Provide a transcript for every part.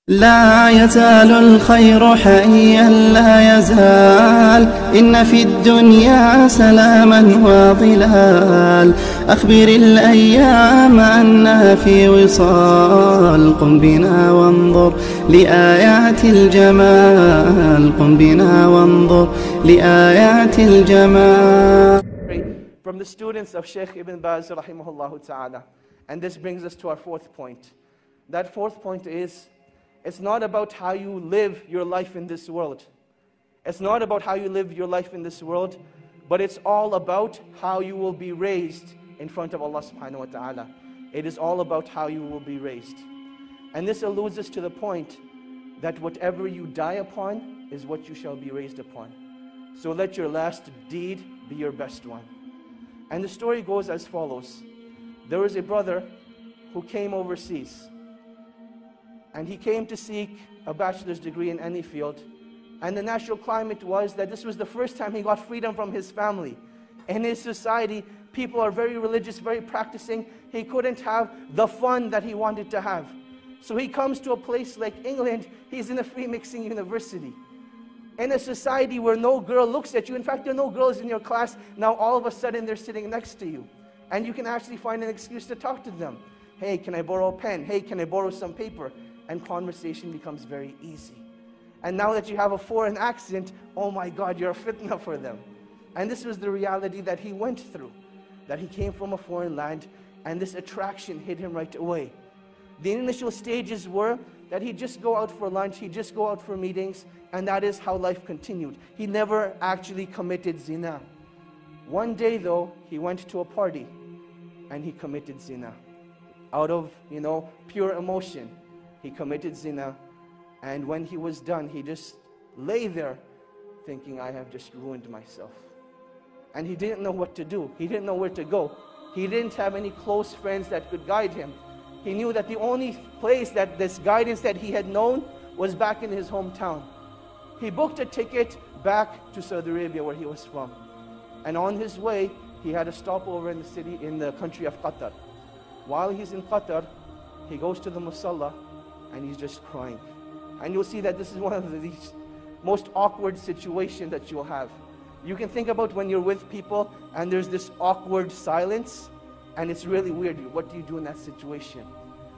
لا يزال الخير حيا لا يزال إن في الدنيا سلاما وظلال أخبر الأيام أنها في وصال قم بنا وانظر لآيات الجمال قم بنا وانظر لآيات الجمال. From the students of Sheikh Ibn Baz rahimahullah ta'ala. And this brings us to our fourth point. That fourth point is, it's not about how you live your life in this world. It's not about how you live your life in this world, but it's all about how you will be raised in front of Allah subhanahu wa ta'ala. It is all about how you will be raised. And this alludes us to the point that whatever you die upon is what you shall be raised upon. So let your last deed be your best one. And the story goes as follows. There was a brother who came overseas. And he came to seek a bachelor's degree in any field. And the natural climate was that this was the first time he got freedom from his family. In his society, people are very religious, very practicing. He couldn't have the fun that he wanted to have. So he comes to a place like England. He's in a free mixing university. In a society where no girl looks at you. In fact, there are no girls in your class. Now all of a sudden they're sitting next to you. And you can actually find an excuse to talk to them. Hey, can I borrow a pen? Hey, can I borrow some paper? And conversation becomes very easy. And now that you have a foreign accent, oh my God, you're a fitna for them. And this was the reality that he went through. That he came from a foreign land, and this attraction hit him right away. The initial stages were that he'd just go out for lunch, he'd just go out for meetings, and that is how life continued. He never actually committed zina. One day though, he went to a party, and he committed zina. Out of, pure emotion. He committed zina, and when he was done, he just lay there thinking, I have just ruined myself. And he didn't know what to do. He didn't know where to go. He didn't have any close friends that could guide him. He knew that the only place that this guidance that he had known was back in his hometown. He booked a ticket back to Saudi Arabia where he was from. And on his way, he had a stopover in the country of Qatar. While he's in Qatar, he goes to the musalla, and he's just crying. And you'll see that this is one of the most awkward situations that you'll have. You can think about when you're with people and there's this awkward silence, and it's really weird. What do you do in that situation?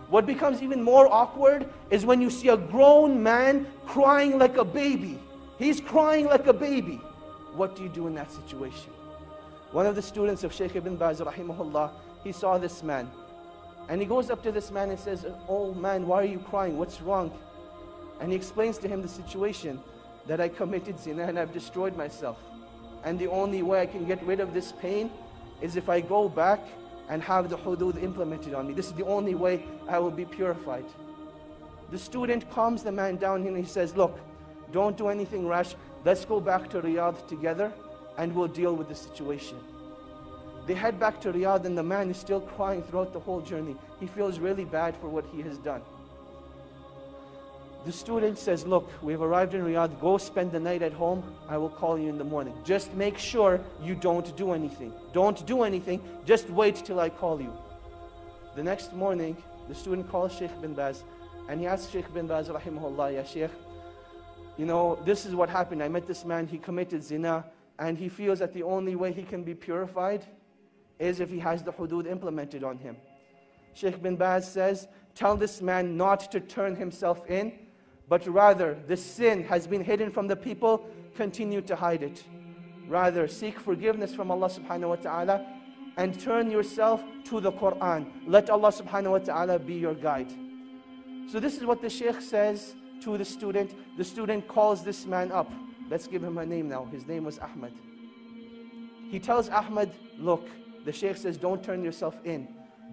What becomes even more awkward is when you see a grown man crying like a baby. He's crying like a baby. What do you do in that situation? One of the students of Sheikh Ibn Baz rahimahullah, he saw this man. And he goes up to this man and says, oh man, why are you crying? What's wrong? And he explains to him the situation, that I committed zina and I've destroyed myself. And the only way I can get rid of this pain is if I go back and have the hudud implemented on me. This is the only way I will be purified. The student calms the man down and he says, look, don't do anything rash. Let's go back to Riyadh together and we'll deal with the situation. They head back to Riyadh and the man is still crying throughout the whole journey. He feels really bad for what he has done. The student says, look, we've arrived in Riyadh, go spend the night at home, I will call you in the morning. Just make sure you don't do anything. Don't do anything, just wait till I call you. The next morning, the student calls Sheikh Ibn Baz and he asks Sheikh Ibn Baz, rahimahullah, ya Sheikh, this is what happened. I met this man, he committed zina, and he feels that the only way he can be purified is if he has the hudud implemented on him. Sheikh bin Baz says, tell this man not to turn himself in, but rather the sin has been hidden from the people, continue to hide it. Rather seek forgiveness from Allah subhanahu wa ta'ala and turn yourself to the Quran. Let Allah subhanahu wa ta'ala be your guide. So this is what the Sheikh says to the student. The student calls this man up. Let's give him a name now. His name was Ahmad. He tells Ahmad, look, the Shaykh says, don't turn yourself in.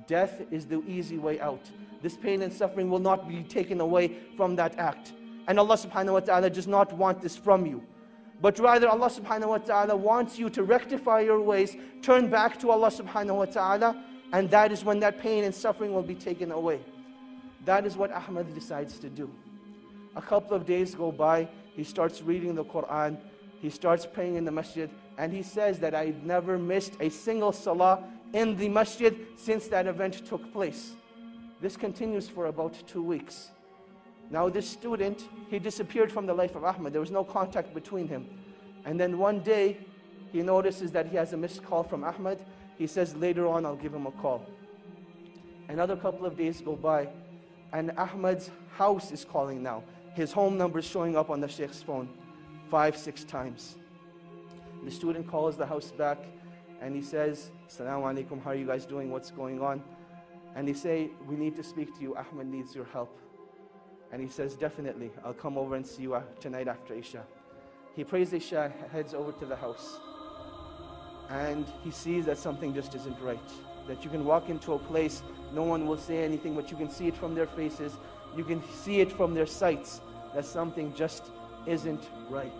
Death is the easy way out. This pain and suffering will not be taken away from that act. And Allah subhanahu wa ta'ala does not want this from you. But rather Allah subhanahu wa ta'ala wants you to rectify your ways, turn back to Allah subhanahu wa ta'ala, and that is when that pain and suffering will be taken away. That is what Ahmad decides to do. A couple of days go by, he starts reading the Quran, he starts praying in the masjid, and he says that I've never missed a single salah in the masjid since that event took place. This continues for about 2 weeks. Now this student, he disappeared from the life of Ahmad. There was no contact between him. And then one day, he notices that he has a missed call from Ahmad. He says, later on, I'll give him a call. Another couple of days go by, and Ahmad's house is calling now. His home number is showing up on the Sheikh's phone 5-6 times. The student calls the house back, and he says, Assalamu alaikum, how are you guys doing? What's going on? And they say, we need to speak to you. Ahmad needs your help. And he says, definitely, I'll come over and see you tonight after Isha. He prays Isha, heads over to the house. And he sees that something just isn't right. That you can walk into a place, no one will say anything, but you can see it from their faces. You can see it from their sights, that something just isn't right.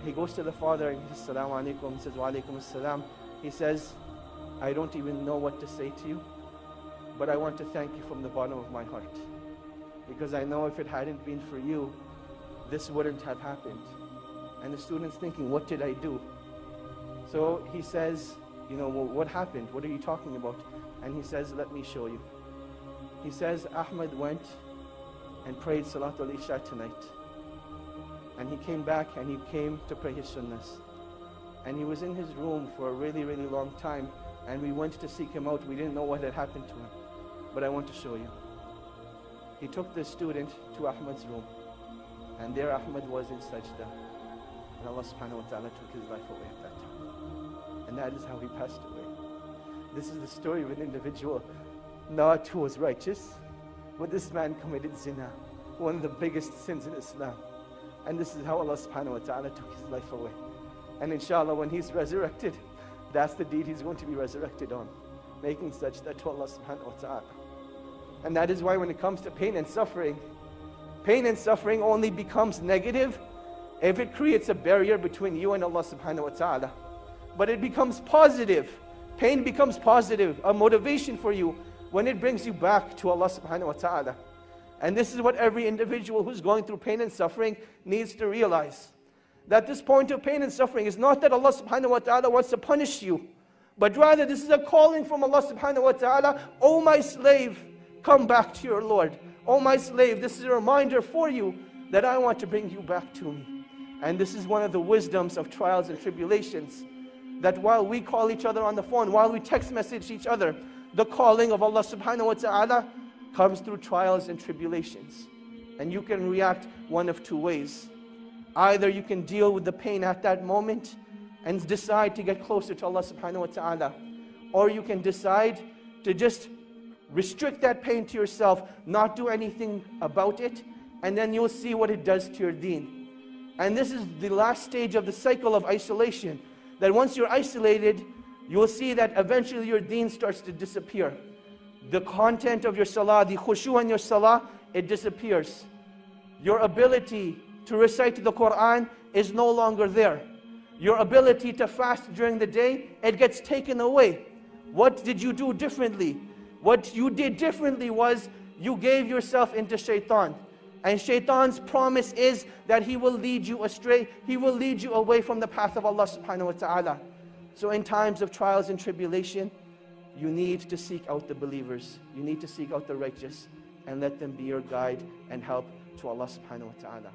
He goes to the father and he says, Assalamu alaikum. He says, Wa alaikum assalam. He says, I don't even know what to say to you, but I want to thank you from the bottom of my heart. Because I know if it hadn't been for you, this wouldn't have happened. And the student's thinking, what did I do? So he says, you know, well, what happened? What are you talking about? And he says, let me show you. He says, Ahmad went and prayed Salatul Isha tonight. And he came back and he came to pray his sunnahs. And he was in his room for a really, really long time. And we went to seek him out. We didn't know what had happened to him. But I want to show you. He took the student to Ahmad's room. And there Ahmad was in sajda. And Allah subhanahu wa ta'ala took his life away at that time. And that is how he passed away. This is the story of an individual, not who was righteous, but this man committed zina, one of the biggest sins in Islam. And this is how Allah subhanahu wa ta'ala took his life away. And inshallah, when he's resurrected, that's the deed he's going to be resurrected on, making sajda to Allah subhanahu wa ta'ala. And that is why when it comes to pain and suffering only becomes negative if it creates a barrier between you and Allah subhanahu wa ta'ala. But it becomes positive. Pain becomes positive, a motivation for you when it brings you back to Allah subhanahu wa ta'ala. And this is what every individual who's going through pain and suffering needs to realize. That this point of pain and suffering is not that Allah subhanahu wa ta'ala wants to punish you, but rather this is a calling from Allah subhanahu wa ta'ala, O my slave, come back to your Lord. O my slave, this is a reminder for you that I want to bring you back to me. And this is one of the wisdoms of trials and tribulations, that while we call each other on the phone, while we text message each other, the calling of Allah subhanahu wa ta'ala comes through trials and tribulations. And you can react one of two ways. Either you can deal with the pain at that moment and decide to get closer to Allah subhanahu wa ta'ala, or you can decide to just restrict that pain to yourself, not do anything about it, and then you'll see what it does to your deen. And this is the last stage of the cycle of isolation, that once you're isolated, you'll see that eventually your deen starts to disappear. The content of your salah, the khushu in your salah, it disappears. Your ability to recite the Quran is no longer there. Your ability to fast during the day, it gets taken away. What did you do differently? What you did differently was you gave yourself into shaitan. And shaitan's promise is that he will lead you astray. He will lead you away from the path of Allah subhanahu wa ta'ala. So in times of trials and tribulation, you need to seek out the believers. You need to seek out the righteous and let them be your guide and help to Allah subhanahu wa ta'ala.